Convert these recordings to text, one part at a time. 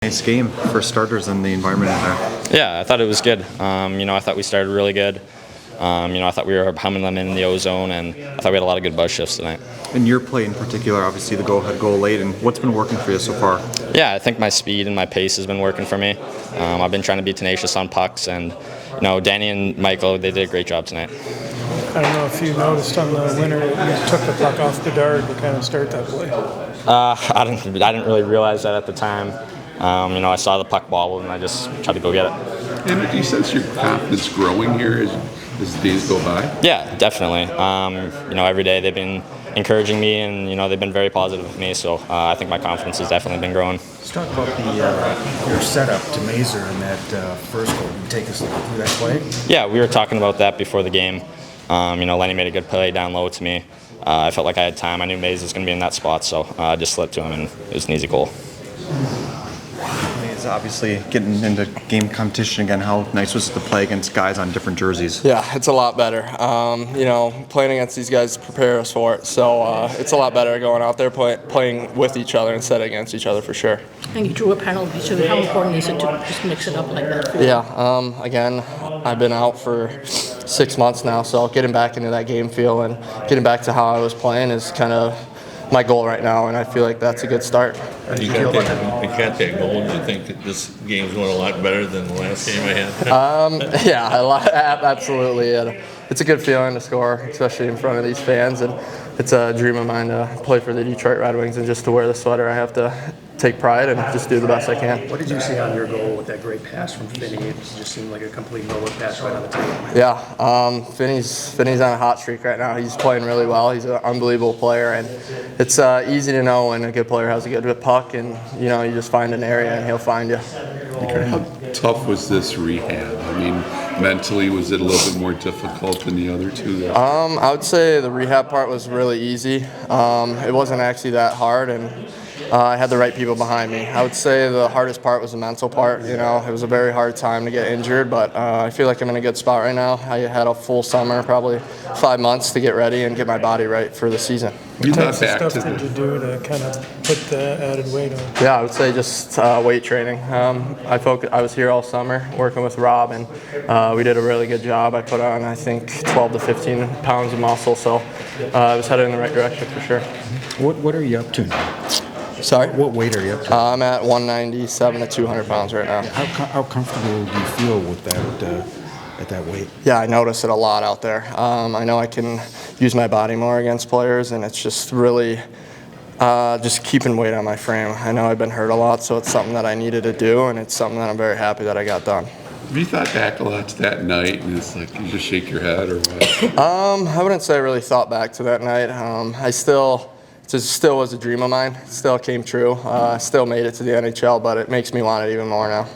Nice game for starters and the environment in there. Yeah, I thought it was good. I thought we started really good. I thought we were humming them in the ozone, and I thought we had a lot of good buzz shifts tonight. And your play in particular, obviously the go-ahead goal late, and what's been working for you so far? Yeah, I think my speed and my pace has been working for me. I've been trying to be tenacious on pucks, and Danny and Michael, they did a great job tonight. I don't know if you noticed on the winner, you took the puck off Bedard to kind of start that play. I didn't really realize that at the time. I saw the puck bobble, and I just tried to go get it. And do you sense your confidence growing here as the days go by? Yeah, definitely. Every day they've been encouraging me, and they've been very positive with me. So I think my confidence has definitely been growing. Let's talk about your setup to Mazur in that first goal. Can you take us through that play? Yeah, we were talking about that before the game. Lenny made a good play down low to me. I felt like I had time. I knew Mazur was going to be in that spot, so I just slipped to him, and it was an easy goal. It's obviously getting into game competition again. How nice was it to play against guys on different jerseys? Yeah, it's a lot better. Playing against these guys prepare us for it. So it's a lot better going out there playing with each other instead of against each other for sure. And you drew a penalty, so how important is it to just mix it up like that? Yeah, again, I've been out for 6 months now, so getting back into that game feel and getting back to how I was playing is kind of my goal right now, and I feel like that's a good start. You got that goal, and you think that this game's going a lot better than the last game I had? Yeah, absolutely. It's a good feeling to score, especially in front of these fans, and it's a dream of mine to play for the Detroit Red Wings, and just to wear the sweater, I have to take pride and just do the best I can. What did you see on your goal with that great pass from Finnie? It just seemed like a complete no-look pass right on the table. Yeah, Finnie's on a hot streak right now. He's playing really well. He's an unbelievable player, and it's easy to know when a good player has a good puck, and you just find an area and he'll find you. How tough was this rehab? I mean, mentally, was it a little bit more difficult than the other two? I would say the rehab part was really easy. It wasn't actually that hard, and I had the right people behind me. I would say the hardest part was the mental part. It was a very hard time to get injured, but I feel like I'm in a good spot right now. I had a full summer, probably 5 months to get ready and get my body right for the season. What types of stuff did you do to kind of put the added weight on? Yeah, I would say just weight training. I was here all summer working with Rob, and we did a really good job. I put on, I think, 12 to 15 pounds of muscle, so I was headed in the right direction for sure. What are you up to now? Sorry? What weight are you up to? I'm at 197 to 200 pounds right now. How comfortable do you feel with that at that weight? Yeah, I notice it a lot out there. I know I can use my body more against players, and it's just really just keeping weight on my frame. I know I've been hurt a lot, so it's something that I needed to do, and it's something that I'm very happy that I got done. Have you thought back a lot to that night, and it's like you just shake your head, or what? I wouldn't say I really thought back to that night. It still was a dream of mine. It still came true. Still made it to the NHL, but it makes me want it even more now.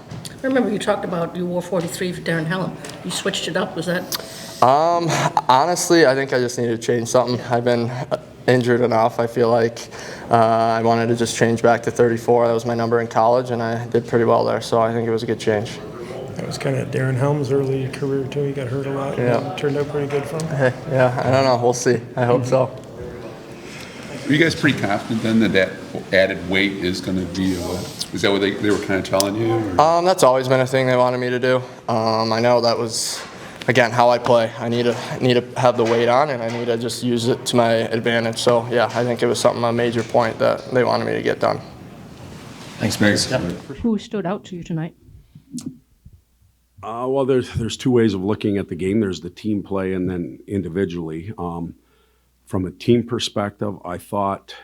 I remember you talked about you wore 43 for Darren Helm. You switched it up. Was that? Honestly, I think I just needed to change something. I've been injured enough. I feel like I wanted to just change back to 34. That was my number in college, and I did pretty well there, so I think it was a good change. That was kind of Darren Helm's early career, too. He got hurt a lot. Yeah. It turned out pretty good for him. Yeah, I don't know. We'll see. I hope so. Are you guys pretty confident then that added weight is going to be? Is that what they were kind of telling you? Or? That's always been a thing they wanted me to do. I know that was, again, how I play. I need to have the weight on, and I need to just use it to my advantage. So yeah, I think it was a major point that they wanted me to get done. Thanks, Mary. Who stood out to you tonight? Well, there's two ways of looking at the game. There's the team play and then individually. From a team perspective, I thought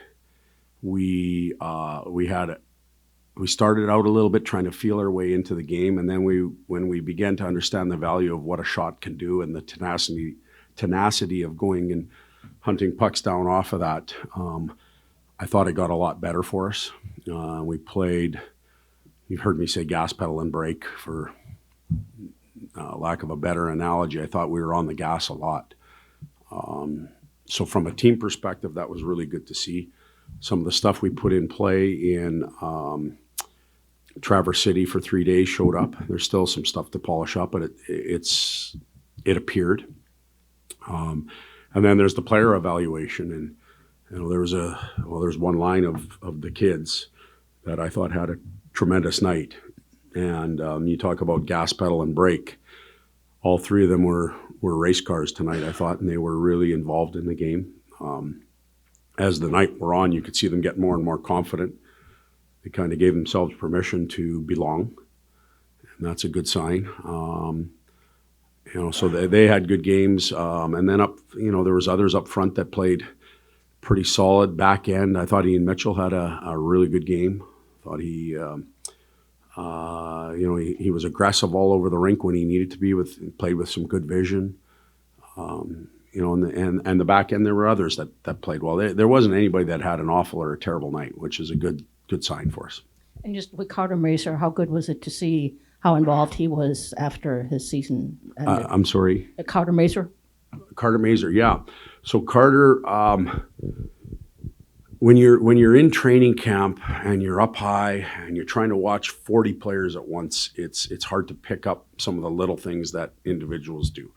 we started out a little bit trying to feel our way into the game, and then when we began to understand the value of what a shot can do and the tenacity of going and hunting pucks down off of that, I thought it got a lot better for us. We played, you've heard me say gas pedal and brake for lack of a better analogy. I thought we were on the gas a lot. So from a team perspective, that was really good to see. Some of the stuff we put in play in Traverse City for 3 days showed up. There's still some stuff to polish up, but it appeared. And then there's the player evaluation, and there's one line of the kids that I thought had tremendous night. And you talk about gas pedal and brake. All three of them were race cars tonight, I thought, and they were really involved in the game. As the night wore on, you could see them get more and more confident. They kind of gave themselves permission to belong, and that's a good sign. So they had good games, and then there was others up front that played pretty solid. Back end, I thought Ian Mitchell had a really good game. I thought he was aggressive all over the rink when he needed to be. Played with some good vision. And the back end, there were others that played well. There wasn't anybody that had an awful or a terrible night, which is a good sign for us. And just with Carter Mazur, how good was it to see how involved he was after his season ended? I'm sorry? Carter Mazur? Carter Mazur, yeah. So Carter, when you're in training camp and you're up high and you're trying to watch 40 players at once, it's hard to pick up some of the little things that individuals do.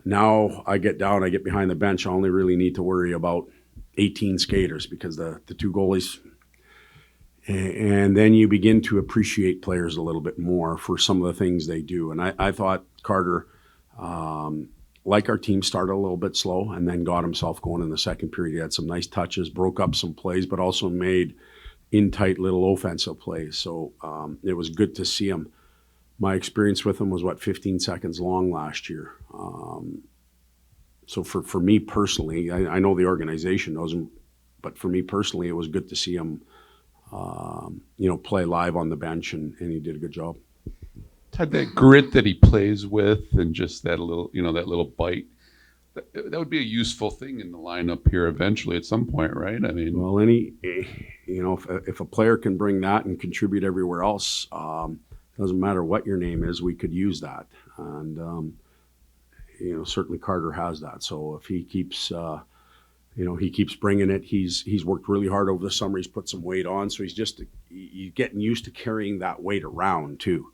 Now I get behind the bench, I only really need to worry about 18 skaters because the two goalies, and then you begin to appreciate players a little bit more for some of the things they do. And I thought Carter, like our team, started a little bit slow and then got himself going in the second period. He had some nice touches, broke up some plays, but also made in tight little offensive plays. So it was good to see him. My experience with him was 15 seconds long last year. So for me personally, I know the organization knows him, but for me personally, it was good to see him, play live on the bench, and he did a good job. Todd, that grit that he plays with, and just that little bite, that would be a useful thing in the lineup here eventually at some point, right? I mean, well, if a player can bring that and contribute everywhere else, doesn't matter what your name is, we could use that. And certainly Carter has that. So if he keeps, he keeps bringing it. He's worked really hard over the summer. He's put some weight on, so he's getting used to carrying that weight around too.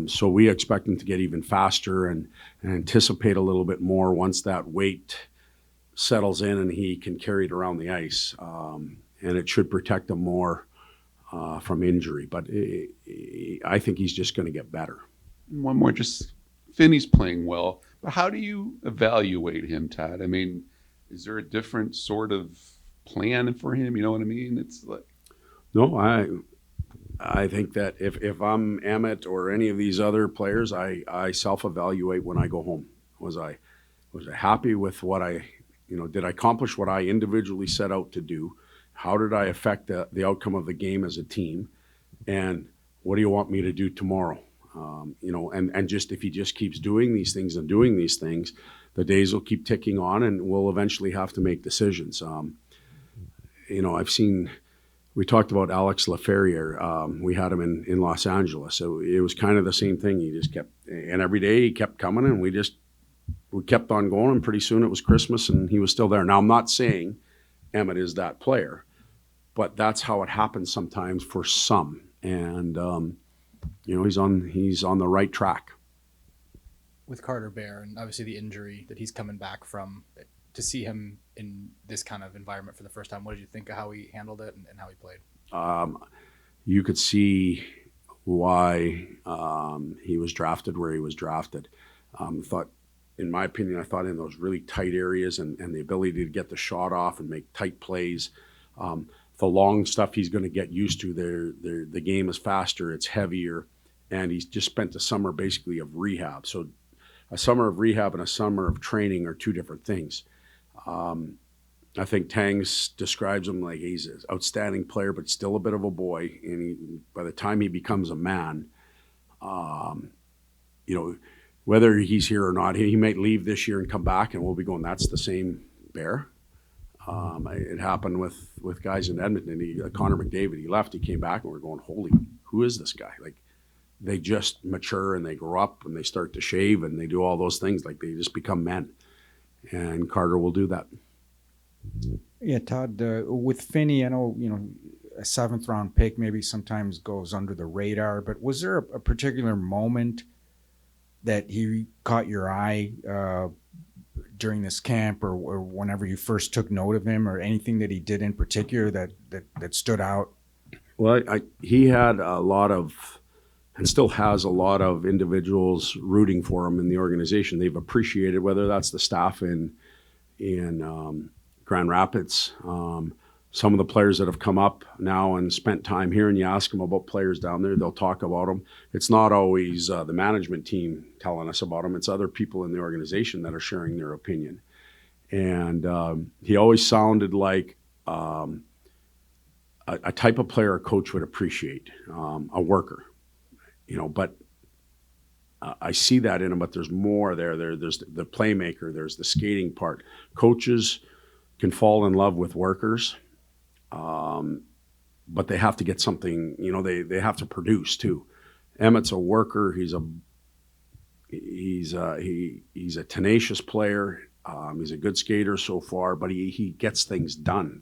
So we expect him to get even faster and anticipate a little bit more once that weight settles in and he can carry it around the ice. And it should protect him more from injury. But I think he's just going to get better. One more, just Finnie's playing well, but how do you evaluate him, Todd? I mean, is there a different sort of plan for him? You know what I mean? It's like, no, I think that if I'm Emmitt or any of these other players, I self-evaluate when I go home. Was I happy with what did I accomplish what I individually set out to do? How did I affect the outcome of the game as a team? And what do you want me to do tomorrow? And just if he just keeps doing these things and doing these things, the days will keep ticking on and we'll eventually have to make decisions. We talked about Alex Laferriere. We had him in Los Angeles. So it was kind of the same thing. He just kept, and every day he kept coming and we kept on going, and pretty soon it was Christmas and he was still there. Now, I'm not saying Emmitt is that player, but that's how it happens sometimes for some. And, he's on the right track. With Carter Bear and obviously the injury that he's coming back from, to see him in this kind of environment for the first time, what did you think of how he handled it and how he played? You could see why he was drafted where he was drafted. In my opinion, I thought in those really tight areas and the ability to get the shot off and make tight plays, the long stuff he's going to get used to. The game is faster, it's heavier, and he's just spent a summer basically of rehab. So a summer of rehab and a summer of training are two different things. I think Tangs describes him like he's an outstanding player, but still a bit of a boy. And by the time he becomes a man, whether he's here or not, he might leave this year and come back, and we'll be going, that's the same Bear. It happened with guys in Edmonton. Connor McDavid, he left, he came back, and we're going, holy, who is this guy? Like, they just mature and they grow up and they start to shave and they do all those things. Like, they just become men. And Carter will do that. Yeah, Todd, with Finnie, I know, a 7th round pick maybe sometimes goes under the radar, but was there a particular moment that he caught your eye during this camp or whenever you first took note of him, or anything that he did in particular that stood out? Well, he had a lot of, and still has a lot of individuals rooting for him in the organization. They've appreciated, whether that's the staff in Grand Rapids, some of the players that have come up now and spent time here, and you ask them about players down there, they'll talk about them. It's not always the management team telling us about them. It's other people in the organization that are sharing their opinion. And he always sounded like a type of player a coach would appreciate, a worker, but I see that in him, but there's more there. There's the playmaker, there's the skating part. Coaches can fall in love with workers, but they have to get something, they have to produce too. Emmitt's a worker. He's a tenacious player. He's a good skater so far, but he gets things done.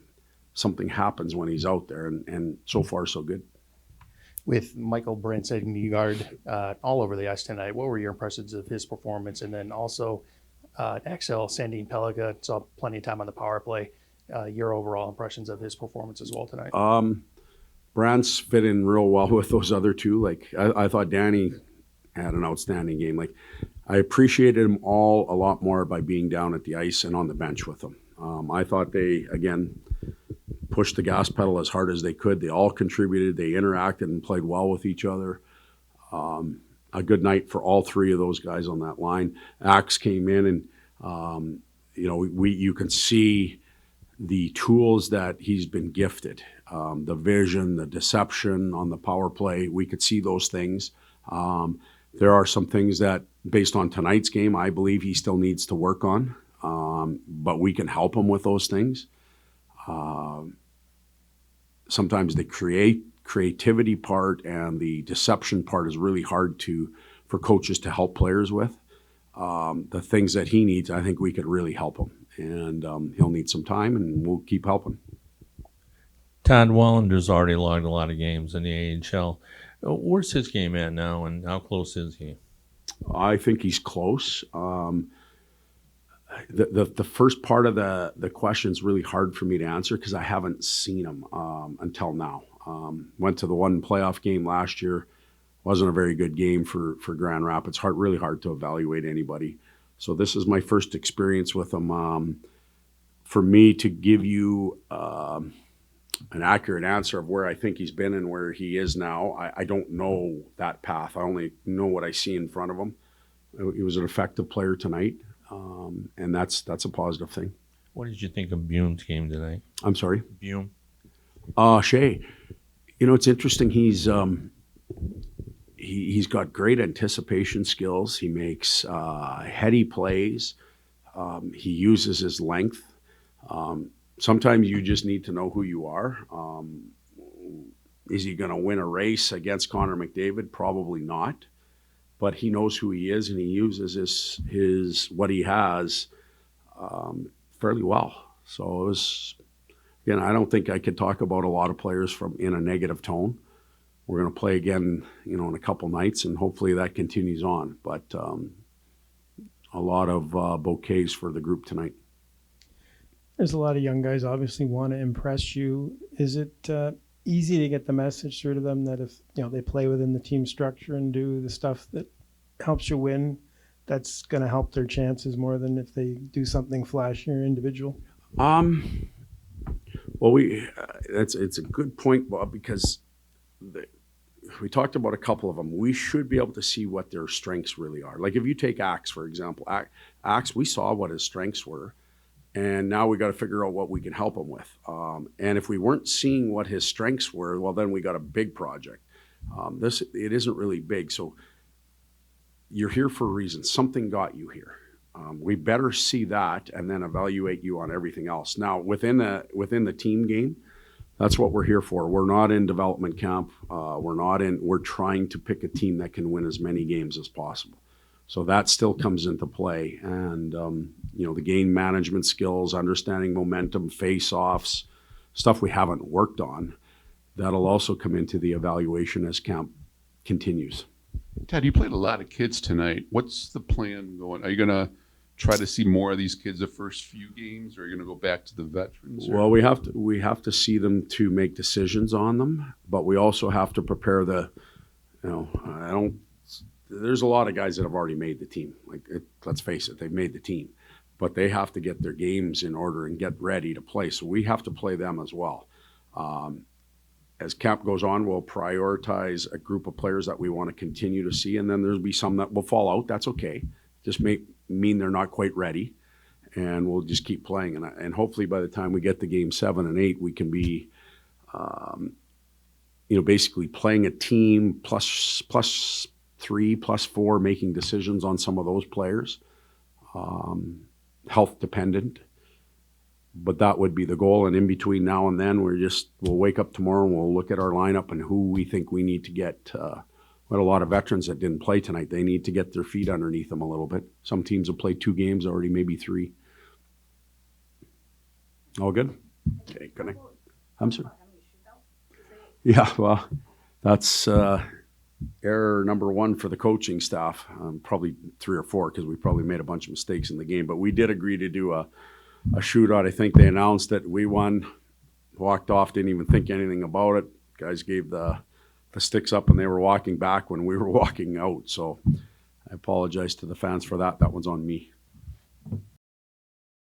Something happens when he's out there, and so far so good. With Michael Brent setting the guard all over the ice tonight, what were your impressions of his performance? And then also Axel sending Pelika, saw plenty of time on the power play. Your overall impressions of his performance as well tonight? Brant's fit in real well with those other two. I thought Danny had an outstanding game. I appreciated them all a lot more by being down at the ice and on the bench with them. I thought they, again, pushed the gas pedal as hard as they could. They all contributed. They interacted and played well with each other. A good night for all three of those guys on that line. Axe came in and, you can see the tools that he's been gifted. The vision, the deception on the power play, we could see those things. There are some things that, based on tonight's game, I believe he still needs to work on, but we can help him with those things. Sometimes the creativity part and the deception part is really hard for coaches to help players with. The things that he needs, I think we could really help him. And he'll need some time, and we'll keep helping. Todd Wallender's already logged a lot of games in the AHL. Where's his game at now, and how close is he? I think he's close. The first part of the question is really hard for me to answer because I haven't seen him until now. Went to the one playoff game last year. Wasn't a very good game for Grand Rapids. Really hard to evaluate anybody. So this is my first experience with him. For me to give you an accurate answer of where I think he's been and where he is now, I don't know that path. I only know what I see in front of him. He was an effective player tonight, and that's a positive thing. What did you think of Bume's game tonight? I'm sorry? Bume. Shea. It's interesting. He's got great anticipation skills. He makes heady plays. He uses his length. Sometimes you just need to know who you are. Is he going to win a race against Connor McDavid? Probably not. But he knows who he is, and he uses his what he has fairly well. So it was, again, I don't think I could talk about a lot of players in a negative tone. We're going to play again, in a couple nights, and hopefully that continues on. But a lot of bouquets for the group tonight. There's a lot of young guys obviously want to impress you. Is it easy to get the message through to them that if they play within the team structure and do the stuff that helps you win, that's going to help their chances more than if they do something flashy or individual? Well, it's a good point, Bob, because we talked about a couple of them. We should be able to see what their strengths really are. Like if you take Axe, for example, Axe, we saw what his strengths were. And now we got to figure out what we can help him with. And if we weren't seeing what his strengths were, well, then we got a big project. It isn't really big. So you're here for a reason. Something got you here. We better see that and then evaluate you on everything else. Now, within the team game, that's what we're here for. We're not in development camp. We're trying to pick a team that can win as many games as possible. So that still comes into play. And, the game management skills, understanding momentum, face-offs, stuff we haven't worked on, that'll also come into the evaluation as camp continues. Ted, you played a lot of kids tonight. What's the plan going? Are you going to try to see more of these kids the first few games, or are you going to go back to the veterans? Or? Well, we have to see them to make decisions on them, but we also have to prepare the. There's a lot of guys that have already made the team. Let's face it, they've made the team, but they have to get their games in order and get ready to play. So we have to play them as well. As camp goes on, we'll prioritize a group of players that we want to continue to see, and then there'll be some that will fall out. That's okay. Just mean they're not quite ready, and we'll just keep playing. And hopefully by the time we get to game 7 and 8, we can be, basically playing a team plus 3, plus 4, making decisions on some of those players, health dependent. But that would be the goal. And in between now and then, we'll wake up tomorrow and we'll look at our lineup and who we think we need to get. We had a lot of veterans that didn't play tonight. They need to get their feet underneath them a little bit. Some teams have played 2 games already, maybe 3. All good? Okay, good night. I'm sorry. Yeah, well, that's error number 1 for the coaching staff. Probably 3 or 4 because we probably made a bunch of mistakes in the game. But we did agree to do a shootout. I think they announced that we won, walked off, didn't even think anything about it. Guys gave the sticks up and they were walking back when we were walking out. So I apologize to the fans for that. That one's on me.